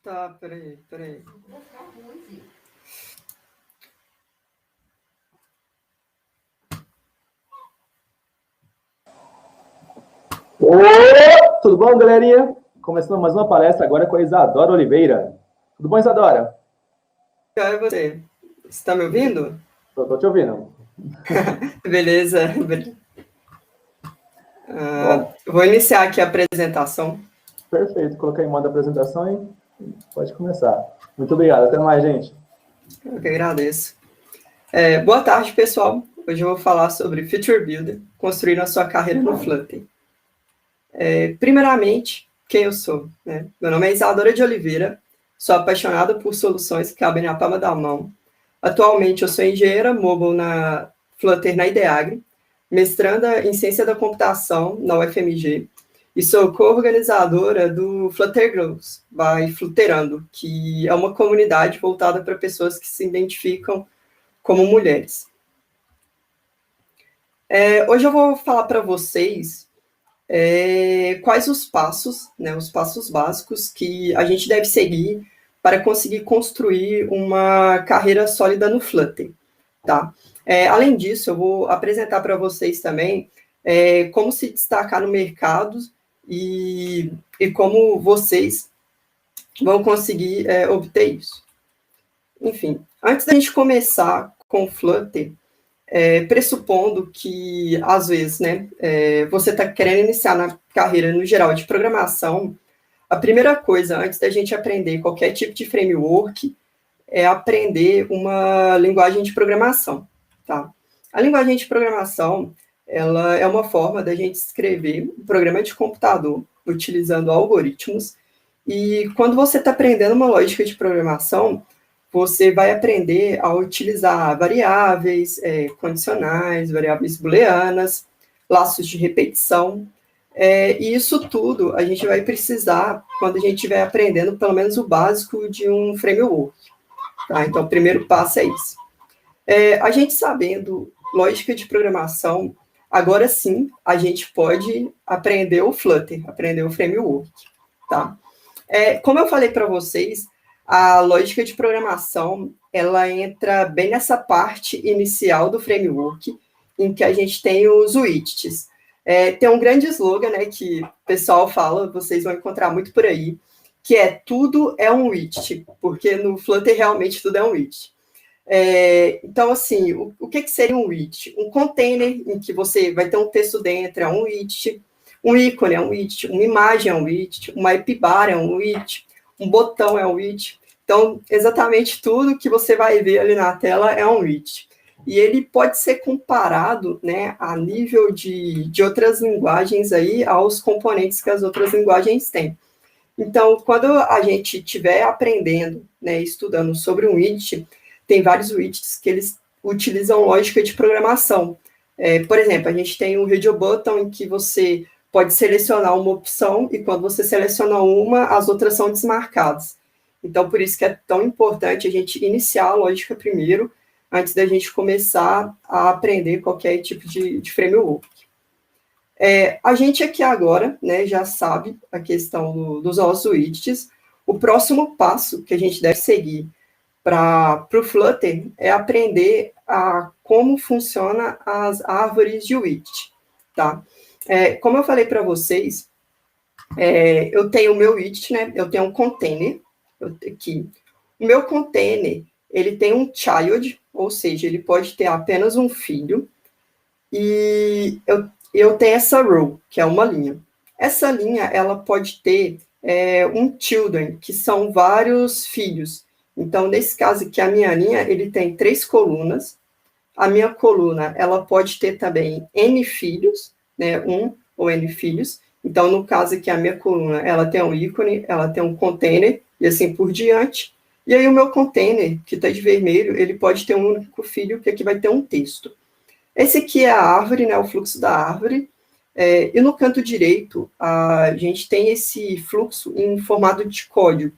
Tá, peraí. Ô, tudo bom, galerinha? Começando mais uma palestra agora com a Isadora Oliveira. Tudo bom, Isadora? E você? Você está me ouvindo? Tô te ouvindo. Beleza. Bom, Vou iniciar aqui a apresentação. perfeito. Coloquei em modo apresentação e pode começar. Muito obrigado. Até mais, gente. Eu que agradeço. Boa tarde, pessoal. Hoje eu vou falar sobre Future Builder, construindo a sua carreira no Flutter. Primeiramente, quem eu sou? Né? Meu nome é Isadora de Oliveira, sou apaixonada por soluções que cabem na palma da mão. Atualmente, eu sou engenheira mobile na Flutter na IDEAGRE, mestranda em Ciência da Computação na UFMG, e sou co-organizadora do Flutter Girls, by Flutterando, que é uma comunidade voltada para pessoas que se identificam como mulheres. Hoje eu vou falar para vocês quais os passos, né, os passos básicos que a gente deve seguir para conseguir construir uma carreira sólida no Flutter, tá? Além disso, eu vou apresentar para vocês também como se destacar no mercado e como vocês vão conseguir obter isso. Enfim, antes da gente começar com o Flutter, pressupondo que, às vezes, né, você está querendo iniciar na carreira, no geral, de programação, a primeira coisa, antes da gente aprender qualquer tipo de framework, é aprender uma linguagem de programação, tá? A linguagem de programação, ela é uma forma da gente escrever um programa de computador utilizando algoritmos, e quando você está aprendendo uma lógica de programação, você vai aprender a utilizar variáveis, condicionais, variáveis booleanas, laços de repetição, e isso tudo a gente vai precisar quando a gente estiver aprendendo pelo menos o básico de um framework. Tá? Então, o primeiro passo é isso. A gente sabendo lógica de programação, agora sim a gente pode aprender o Flutter, aprender o framework. Tá? Como eu falei para vocês, a lógica de programação, ela entra bem nessa parte inicial do framework, em que a gente tem os widgets. Tem um grande slogan, né, que o pessoal fala, vocês vão encontrar muito por aí, que é tudo é um widget, porque no Flutter realmente tudo é um widget. Então, assim, o que seria um widget? Um container em que você vai ter um texto dentro, é um widget. Um ícone é um widget, uma imagem é um widget, uma IP bar é um widget, um botão é um widget. Então, exatamente tudo que você vai ver ali na tela é um widget. E ele pode ser comparado, né, a nível de outras linguagens aí, aos componentes que as outras linguagens têm. Então, quando a gente estiver aprendendo, né, estudando sobre um widget, tem vários widgets que eles utilizam lógica de programação. Por exemplo, a gente tem o Radio Button, em que você pode selecionar uma opção, e quando você seleciona uma, as outras são desmarcadas. Então, por isso que é tão importante a gente iniciar a lógica primeiro, antes da gente começar a aprender qualquer tipo de framework. A gente aqui agora, né, já sabe a questão dos nossos widgets. O próximo passo que a gente deve seguir para o Flutter é aprender a como funciona as árvores de widget, tá? Como eu falei para vocês, eu tenho o meu widget, né? Eu tenho um container aqui. O meu container, ele tem um child, ou seja, ele pode ter apenas um filho, e eu tenho essa row, que é uma linha. Essa linha, ela pode ter um children, que são vários filhos. Então, nesse caso aqui, a minha linha, ele tem 3 colunas. A minha coluna, ela pode ter também N filhos, né, 1 ou N filhos. Então, no caso aqui, a minha coluna, ela tem um ícone, ela tem um container, e assim por diante. E aí, o meu container, que está de vermelho, ele pode ter um único filho, que aqui vai ter um texto. Esse aqui é a árvore, né, o fluxo da árvore. E no canto direito, a gente tem esse fluxo em formato de código.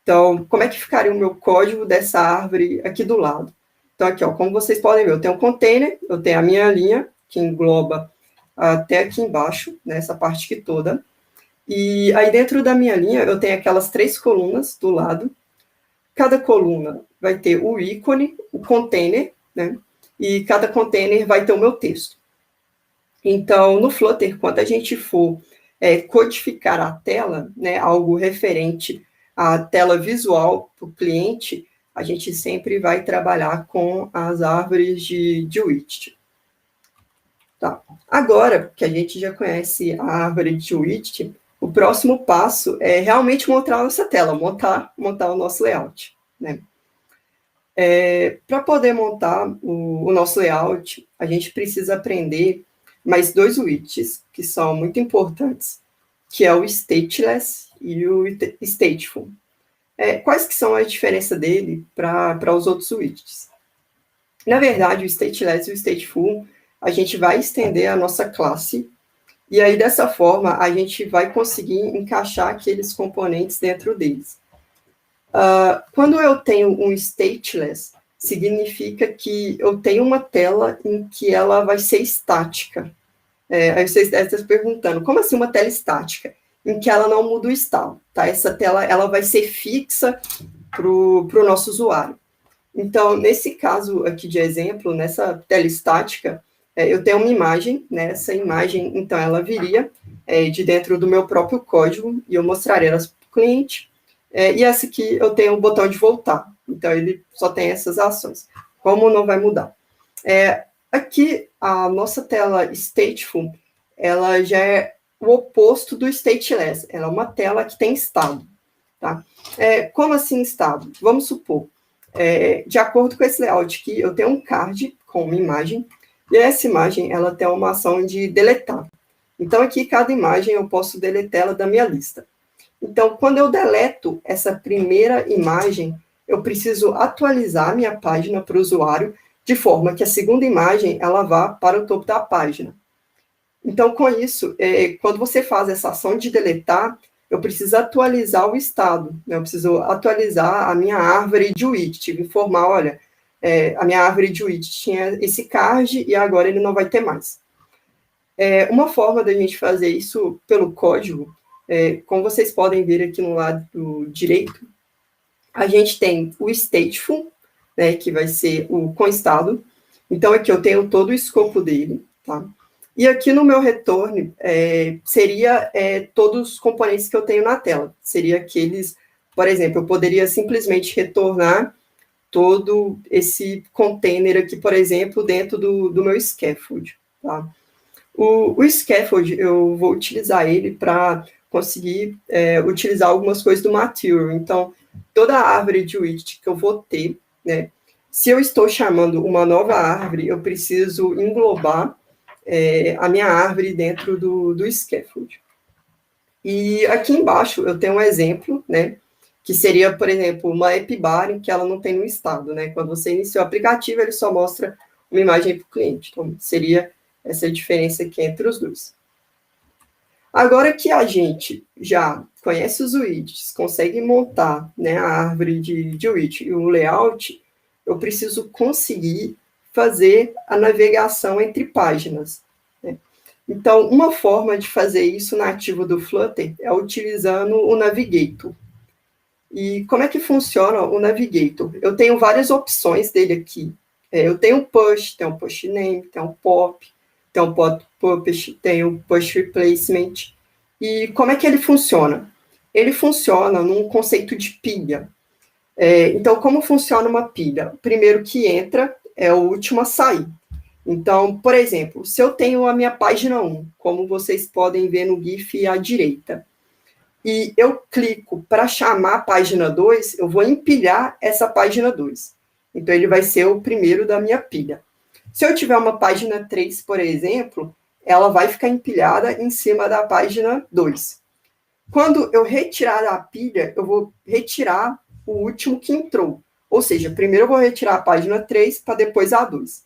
Então, como é que ficaria o meu código dessa árvore aqui do lado? Então, aqui, ó, como vocês podem ver, eu tenho um container, eu tenho a minha linha, que engloba até aqui embaixo, nessa parte aqui toda, E aí dentro da minha linha eu tenho aquelas 3 colunas do lado. Cada coluna vai ter o ícone, o container, né? E cada container vai ter o meu texto. Então, no Flutter, quando a gente for codificar a tela, né, algo referente à tela visual para o cliente, a gente sempre vai trabalhar com as árvores de widget. Tá. Agora que a gente já conhece a árvore de widget, o próximo passo é realmente montar a nossa tela, montar o nosso layout, né? Para poder montar o nosso layout, a gente precisa aprender mais 2 widgets que são muito importantes, que é o stateless e o stateful. Quais que são a diferença dele para os outros widgets? Na verdade, o stateless e o stateful, a gente vai estender a nossa classe, e aí, dessa forma, a gente vai conseguir encaixar aqueles componentes dentro deles. Quando eu tenho um stateless, significa que eu tenho uma tela em que ela vai ser estática. Aí você está se perguntando, como assim uma tela estática? Em que ela não muda o estado, tá? Essa tela ela vai ser fixa para o nosso usuário. Então, nesse caso aqui de exemplo, nessa tela estática, eu tenho uma imagem, né? Essa imagem, então, ela viria de dentro do meu próprio código, e eu mostraria elas para o cliente. E essa aqui eu tenho o botão de voltar, então ele só tem essas ações. Como não vai mudar? Aqui, a nossa tela stateful, ela já é o oposto do stateless, ela é uma tela que tem estado, tá? Como assim estado? Vamos supor, de acordo com esse layout aqui, eu tenho um card com uma imagem, e essa imagem, ela tem uma ação de deletar. Então, aqui, cada imagem, eu posso deletar ela da minha lista. Então, quando eu deleto essa primeira imagem, eu preciso atualizar a minha página para o usuário, de forma que a segunda imagem, ela vá para o topo da página. Então, com isso, quando você faz essa ação de deletar, eu preciso atualizar o estado, né? Eu preciso atualizar a minha árvore de widget, informar, olha, a minha árvore de widget tinha esse card e agora ele não vai ter mais. Uma forma da gente fazer isso pelo código, como vocês podem ver aqui no lado direito, a gente tem o stateful, né, que vai ser o com estado. Então, aqui eu tenho todo o escopo dele, tá? E aqui no meu return, seria todos os componentes que eu tenho na tela. Seria aqueles, por exemplo, eu poderia simplesmente retornar todo esse container aqui, por exemplo, dentro do meu scaffold, tá? O scaffold, eu vou utilizar ele para conseguir utilizar algumas coisas do material. Então, toda a árvore de widget que eu vou ter, né, se eu estou chamando uma nova árvore, eu preciso englobar a minha árvore dentro do scaffold. E aqui embaixo eu tenho um exemplo, né, que seria, por exemplo, uma app bar em que ela não tem um estado, né? Quando você inicia o aplicativo, ele só mostra uma imagem para o cliente. Então, seria essa diferença aqui entre os dois. Agora que a gente já conhece os widgets, consegue montar, né, a árvore de widget e o layout, eu preciso conseguir fazer a navegação entre páginas, né? Então, uma forma de fazer isso nativo do Flutter é utilizando o Navigator. E como é que funciona o Navigator? Eu tenho várias opções dele aqui. Eu tenho o push, tem o push name, tem o pop, tem o pop push, tem o push replacement. E como é que ele funciona? Ele funciona num conceito de pilha. Então, como funciona uma pilha? O primeiro que entra é o último a sair. Então, por exemplo, se eu tenho a minha página 1, como vocês podem ver no GIF à direita, e eu clico para chamar a página 2, eu vou empilhar essa página 2. Então, ele vai ser o primeiro da minha pilha. Se eu tiver uma página 3, por exemplo, ela vai ficar empilhada em cima da página 2. Quando eu retirar a pilha, eu vou retirar o último que entrou. Ou seja, primeiro eu vou retirar a página 3 para depois a 2.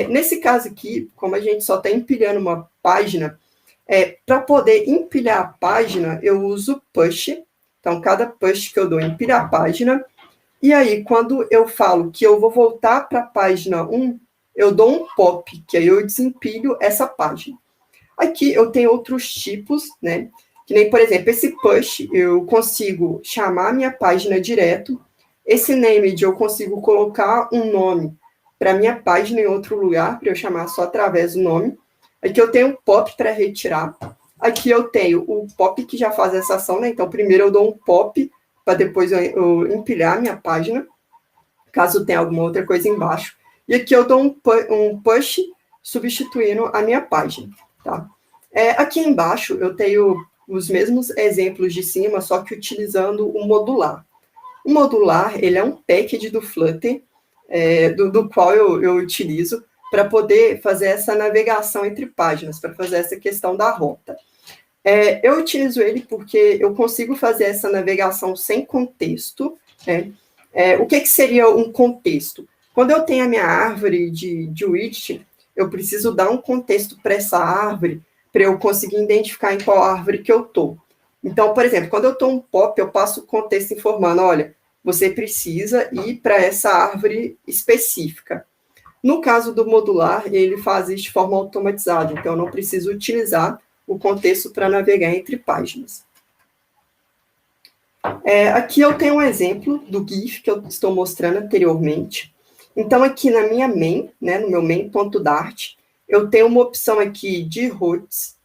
Nesse caso aqui, como a gente só está empilhando uma página, para poder empilhar a página, eu uso push. Então, cada push que eu dou empilha a página. E aí, quando eu falo que eu vou voltar para a página 1, eu dou um pop, que aí eu desempilho essa página. Aqui eu tenho outros tipos, né? Que nem, por exemplo, esse push, eu consigo chamar a minha página direto, esse named eu consigo colocar um nome para minha página em outro lugar, para eu chamar só através do nome. Aqui eu tenho um pop para retirar. Aqui eu tenho o pop que já faz essa ação, né? Então, primeiro eu dou um pop, para depois eu empilhar a minha página, caso tenha alguma outra coisa embaixo. E aqui eu dou um push substituindo a minha página, tá? Aqui embaixo eu tenho os mesmos exemplos de cima, só que utilizando o modular. O modular, ele é um package do Flutter, do qual eu utilizo para poder fazer essa navegação entre páginas, para fazer essa questão da rota. Eu utilizo ele porque eu consigo fazer essa navegação sem contexto, né? O que seria um contexto? Quando eu tenho a minha árvore de widget, eu preciso dar um contexto para essa árvore, para eu conseguir identificar em qual árvore que eu estou. Então, por exemplo, quando eu estou um pop, eu passo o contexto informando, olha, você precisa ir para essa árvore específica. No caso do modular, ele faz isso de forma automatizada, então eu não preciso utilizar o contexto para navegar entre páginas. Aqui eu tenho um exemplo do GIF que eu estou mostrando anteriormente. Então, aqui na minha main, né, no meu main.dart, eu tenho uma opção aqui de routes,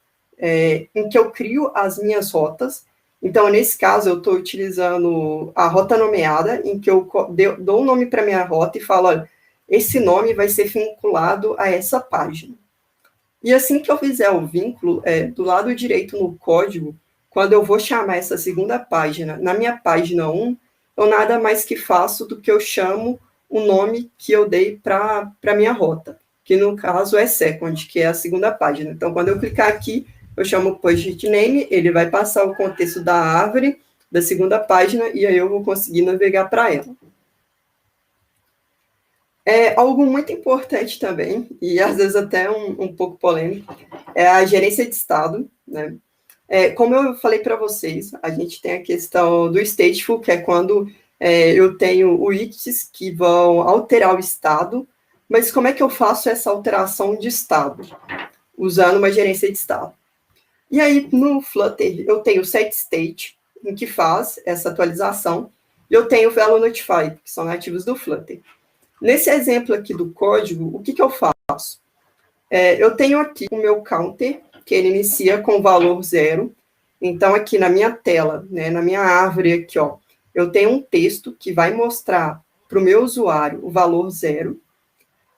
em que eu crio as minhas rotas. Então, nesse caso, eu estou utilizando a rota nomeada, em que eu dou um nome para a minha rota e falo, olha, esse nome vai ser vinculado a essa página. E assim que eu fizer o vínculo, do lado direito no código, quando eu vou chamar essa segunda página, na minha página 1, eu nada mais que faço do que eu chamo o nome que eu dei para a minha rota, que no caso é second, que é a segunda página. Então, quando eu clicar aqui, eu chamo o project name, ele vai passar o contexto da árvore, da segunda página, e aí eu vou conseguir navegar para ela. Algo muito importante também, e às vezes até um pouco polêmico, é a gerência de estado, né? Como eu falei para vocês, a gente tem a questão do stateful, que é quando eu tenho widgets que vão alterar o estado, mas como é que eu faço essa alteração de estado? Usando uma gerência de estado. E aí, no Flutter, eu tenho o setState, em que faz essa atualização, e eu tenho o VeloNotify, que são nativos do Flutter. Nesse exemplo aqui do código, o que eu faço? Eu tenho aqui o meu counter, que ele inicia com o valor 0. Então, aqui na minha tela, né, na minha árvore aqui, ó, eu tenho um texto que vai mostrar para o meu usuário o valor 0.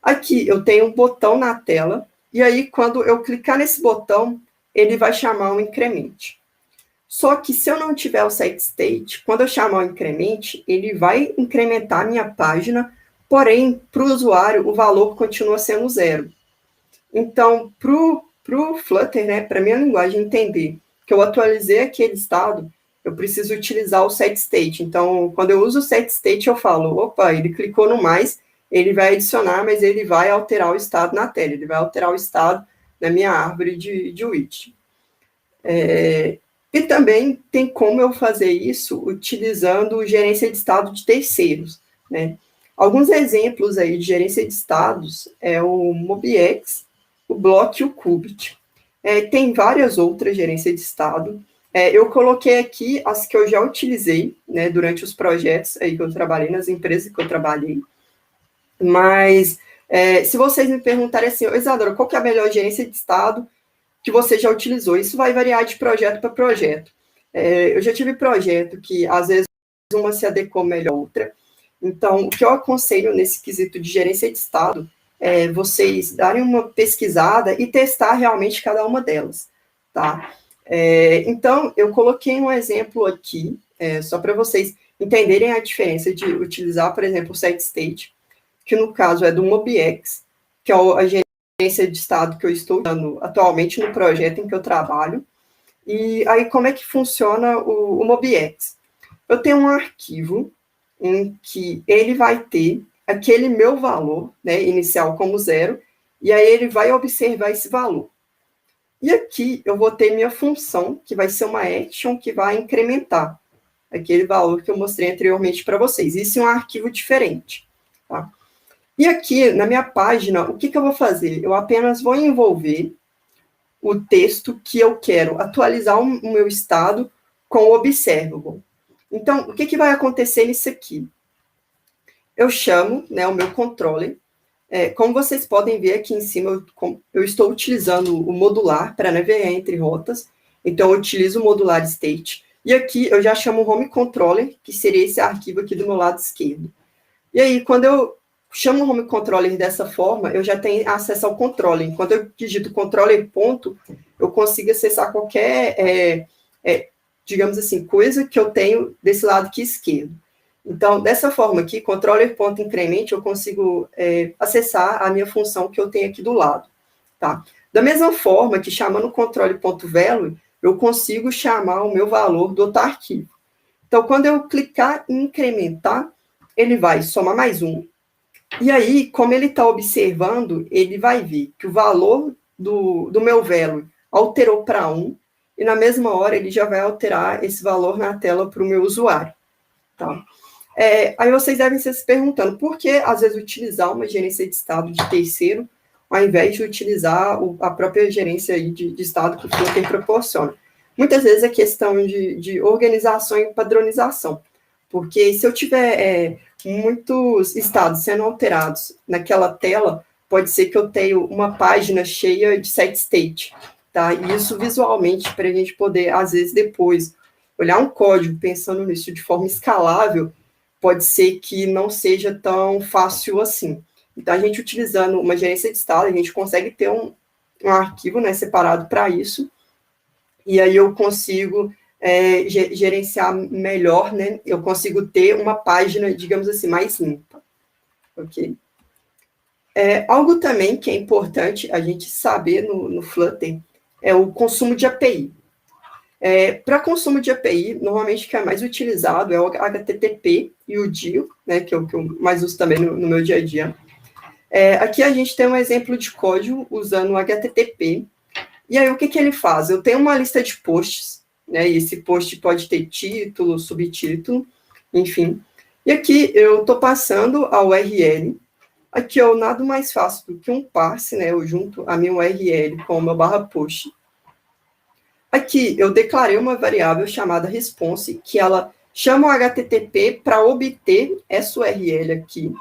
Aqui eu tenho um botão na tela, e aí quando eu clicar nesse botão, ele vai chamar um increment. Só que se eu não tiver o setState, quando eu chamar o increment, ele vai incrementar a minha página, porém, para o usuário, o valor continua sendo 0. Então, para o Flutter, né, para a minha linguagem entender que eu atualizei aquele estado, eu preciso utilizar o setState. Então, quando eu uso o setState, eu falo, opa, ele clicou no mais, ele vai adicionar, mas ele vai alterar o estado na tela, ele vai alterar o estado na minha árvore de widget. E também tem como eu fazer isso utilizando gerência de estado de terceiros, né? Alguns exemplos aí de gerência de estados é o MobiX, o Block e o Qubit. Tem várias outras gerências de estado. Eu coloquei aqui as que eu já utilizei, né, durante os projetos aí que eu trabalhei, nas empresas que eu trabalhei. Mas, se vocês me perguntarem assim, Isadora, qual que é a melhor gerência de estado que você já utilizou? Isso vai variar de projeto para projeto. Eu já tive projeto que, às vezes, uma se adequou melhor a outra. Então, o que eu aconselho nesse quesito de gerência de estado é vocês darem uma pesquisada e testar realmente cada uma delas, tá? Então, eu coloquei um exemplo aqui, só para vocês entenderem a diferença de utilizar, por exemplo, o setState, que no caso é do MobiX, que é a gerência de estado que eu estou usando atualmente no projeto em que eu trabalho. E aí, como é que funciona o MobiX? Eu tenho um arquivo em que ele vai ter aquele meu valor, né, inicial como 0, e aí ele vai observar esse valor. E aqui eu vou ter minha função, que vai ser uma action que vai incrementar aquele valor que eu mostrei anteriormente para vocês. Isso é um arquivo diferente, tá? E aqui, na minha página, o que eu vou fazer? Eu apenas vou envolver o texto que eu quero atualizar o meu estado com o observable. Então, o que vai acontecer nisso aqui? Eu chamo, né, o meu controller. Como vocês podem ver aqui em cima, eu estou utilizando o modular para navegar entre rotas. Então, eu utilizo o modular state. E aqui eu já chamo o home controller, que seria esse arquivo aqui do meu lado esquerdo. E aí, quando eu chamo o home controller dessa forma, eu já tenho acesso ao controller. Quando eu digito controller ponto, eu consigo acessar qualquer, digamos assim, coisa que eu tenho desse lado aqui esquerdo. Então, dessa forma aqui, controller.increment, eu consigo acessar a minha função que eu tenho aqui do lado. Tá? Da mesma forma que chamando controle.value, eu consigo chamar o meu valor do outro arquivo. Então, quando eu clicar em incrementar, ele vai somar mais um. E aí, como ele está observando, ele vai ver que o valor do meu value alterou para 1, e na mesma hora ele já vai alterar esse valor na tela para o meu usuário. Tá? Aí vocês devem estar se perguntando por que, às vezes, utilizar uma gerência de estado de terceiro, ao invés de utilizar a própria gerência aí de estado que o Flutter proporciona. Muitas vezes é questão de organização e padronização, porque se eu tiver muitos estados sendo alterados naquela tela, pode ser que eu tenha uma página cheia de set state, tá? E isso visualmente, para a gente poder, às vezes, depois olhar um código pensando nisso de forma escalável, pode ser que não seja tão fácil assim. Então, a gente utilizando uma gerência de estado, a gente consegue ter um arquivo, né, separado para isso, e aí eu consigo gerenciar melhor, né, eu consigo ter uma página, digamos assim, mais limpa. Ok? Algo também que é importante a gente saber no Flutter é o consumo de API. Para consumo de API, normalmente o que é mais utilizado é o HTTP e o DIO, né, que é o que eu mais uso também no meu dia a dia. Aqui a gente tem um exemplo de código usando o HTTP. E aí, o que ele faz? Eu tenho uma lista de posts, né, e esse post pode ter título, subtítulo, enfim. E aqui eu estou passando a URL. Aqui eu nada mais faço do que um parse, né, eu junto a minha URL com o meu /post. Aqui, eu declarei uma variável chamada response, que ela chama o HTTP para obter essa URL aqui.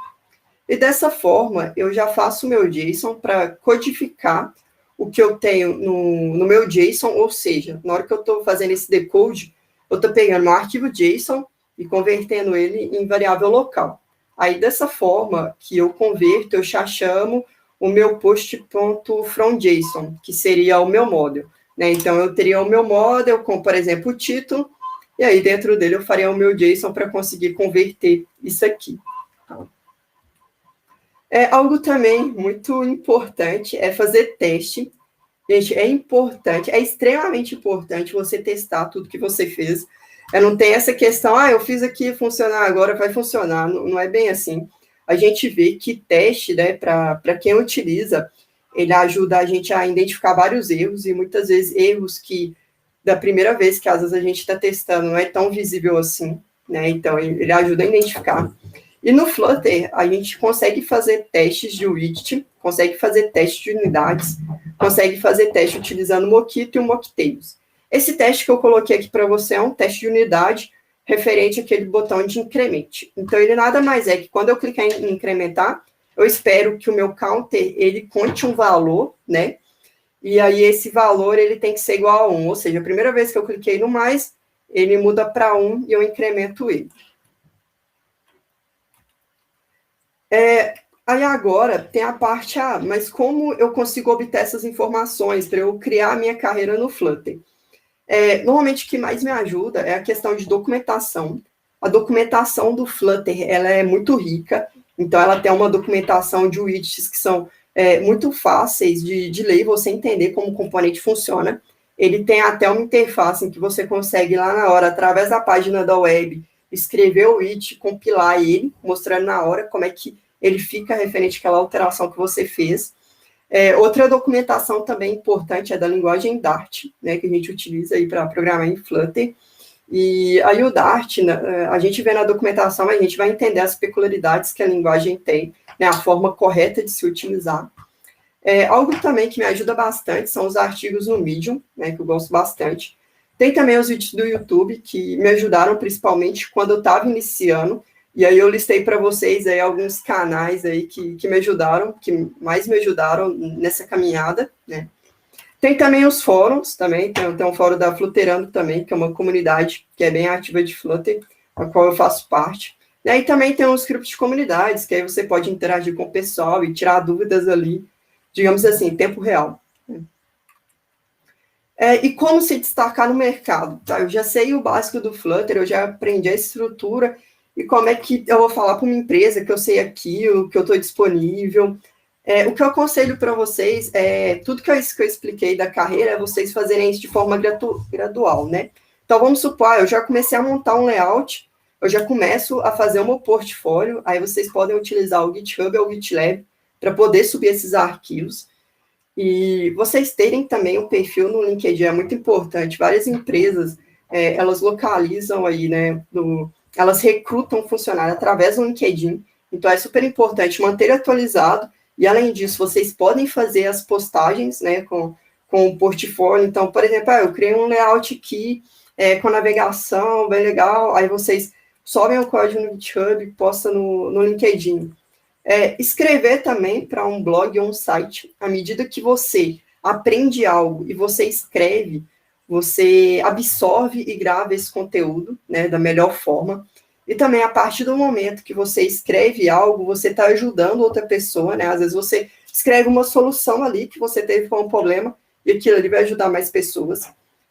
E dessa forma, eu já faço o meu JSON para codificar o que eu tenho no meu JSON, ou seja, na hora que eu estou fazendo esse decode, eu estou pegando meu arquivo JSON e convertendo ele em variável local. Aí, dessa forma que eu converto, eu já chamo o meu post.fromJSON, que seria o meu model. Né? Então, eu teria o meu model com, por exemplo, o título, e aí dentro dele eu faria o meu JSON para conseguir converter isso aqui. Algo também muito importante é fazer teste. Gente, é importante, é extremamente importante você testar tudo que você fez. Não tem essa questão, eu fiz aqui funcionar, agora vai funcionar. Não, não é bem assim. A gente vê que teste, né, para quem utiliza, ele ajuda a gente a identificar vários erros, e muitas vezes erros que, da primeira vez que às vezes a gente está testando, não é tão visível assim, né? Então, ele ajuda a identificar. E no Flutter, a gente consegue fazer testes de widget, consegue fazer testes de unidades, consegue fazer teste utilizando o Mockito e o Mocktails. Esse teste que eu coloquei aqui para você é um teste de unidade referente àquele botão de incremente. Então, ele nada mais é que quando eu clicar em incrementar, eu espero que o meu counter, ele conte um valor, né? E aí, esse valor, ele tem que ser igual a 1. Ou seja, a primeira vez que eu cliquei no mais, ele muda para 1 e eu incremento ele. Aí agora tem a parte, mas como eu consigo obter essas informações para eu criar a minha carreira no Flutter? Normalmente o que mais me ajuda é a questão de documentação. A documentação do Flutter, ela é muito rica, então ela tem uma documentação de widgets que são muito fáceis de ler e você entender como o componente funciona. Ele tem até uma interface em que você consegue lá na hora, através da página da web, escrever o widget, compilar ele, mostrando na hora como é que ele fica referente àquela alteração que você fez. Outra documentação também importante é da linguagem Dart, né, que a gente utiliza aí para programar em Flutter. E aí o Dart, né, a gente vê na documentação, a gente vai entender as peculiaridades que a linguagem tem, né, a forma correta de se utilizar. Algo também que me ajuda bastante são os artigos no Medium, né, que eu gosto bastante. Tem também os vídeos do YouTube, que me ajudaram principalmente quando eu estava iniciando, e aí eu listei para vocês aí alguns canais aí que me ajudaram, que mais me ajudaram nessa caminhada, né. Tem também os fóruns, também, tem um fórum da Flutterando também, que é uma comunidade que é bem ativa de Flutter, a qual eu faço parte. E aí também tem os grupos de comunidades, que aí você pode interagir com o pessoal e tirar dúvidas ali, digamos assim, em tempo real. E como se destacar no mercado, tá? Eu já sei o básico do Flutter, eu já aprendi a estrutura, e como é que eu vou falar para uma empresa que eu sei aquilo, que eu estou disponível. O que eu aconselho para vocês tudo que eu expliquei da carreira, é vocês fazerem isso de forma gradual, né? Então, vamos supor, eu já comecei a montar um layout, eu já começo a fazer o meu portfólio, aí vocês podem utilizar o GitHub ou o GitLab para poder subir esses arquivos. E vocês terem também um perfil no LinkedIn é muito importante. Várias empresas, elas localizam aí, né, elas recrutam funcionário através do LinkedIn, então é super importante manter atualizado, e além disso, vocês podem fazer as postagens, né, com o portfólio. Então, por exemplo, eu criei um layout aqui, com navegação, bem legal, aí vocês sobem o código no GitHub e postam no LinkedIn. Escrever também para um blog ou um site, à medida que você aprende algo e você escreve, você absorve e grava esse conteúdo, né, da melhor forma. E também, a partir do momento que você escreve algo, você está ajudando outra pessoa, né? Às vezes você escreve uma solução ali que você teve com um problema e aquilo ali vai ajudar mais pessoas.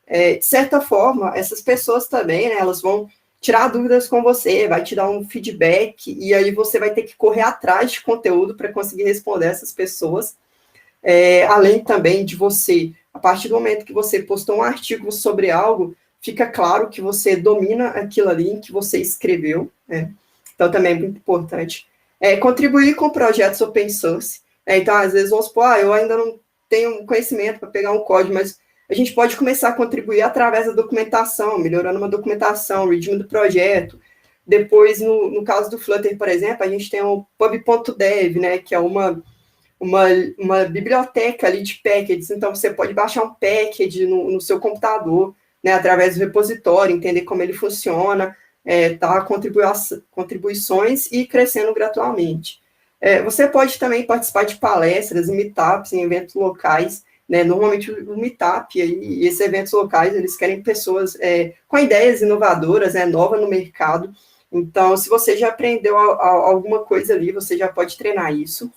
De certa forma, essas pessoas também, né, elas vão tirar dúvidas com você, vai te dar um feedback, e aí você vai ter que correr atrás de conteúdo para conseguir responder essas pessoas. Além também de você, a partir do momento que você postou um artigo sobre algo, fica claro que você domina aquilo ali que você escreveu, né? Então também é muito importante. Contribuir com projetos open source. Então, às vezes, vamos supor, eu ainda não tenho conhecimento para pegar um código, mas a gente pode começar a contribuir através da documentação, melhorando uma documentação, o readme do projeto. Depois, no caso do Flutter, por exemplo, a gente tem o pub.dev, né, que é uma biblioteca ali de packages. Então, você pode baixar um package no seu computador, né, através do repositório, entender como ele funciona, tá, contribuições e crescendo gradualmente. Você pode também participar de palestras e meetups em eventos locais, né? Normalmente o meetup e esses eventos locais, eles querem pessoas com ideias inovadoras, novas no mercado. Então, se você já aprendeu alguma coisa ali, você já pode treinar isso.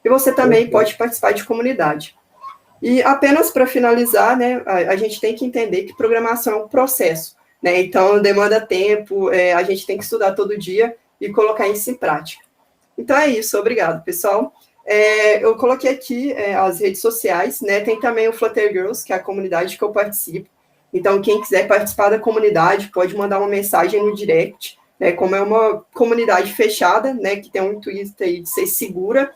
E você também pode participar de comunidade. E apenas para finalizar, né, a gente tem que entender que programação é um processo, né? Então, demanda tempo, a gente tem que estudar todo dia e colocar isso em prática. Então, é isso. Obrigado, pessoal. Eu coloquei aqui as redes sociais, né? Tem também o Flutter Girls, que é a comunidade que eu participo. Então, quem quiser participar da comunidade, pode mandar uma mensagem no direct, né? Como é uma comunidade fechada, né? Que tem um intuito aí de ser segura.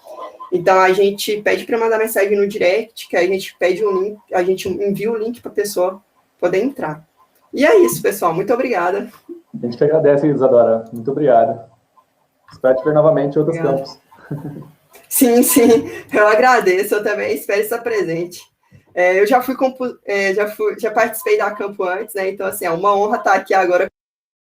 Então, a gente pede para mandar mensagem no direct, que a gente pede um link, a gente envia o link para a pessoa poder entrar. E é isso, pessoal. Muito obrigada. A gente que agradece, Isadora. Muito obrigado. Espero te ver novamente em outros campos. Sim, eu agradeço, eu também espero estar presente. Eu já participei da Campo antes, né? Então, assim, é uma honra estar aqui agora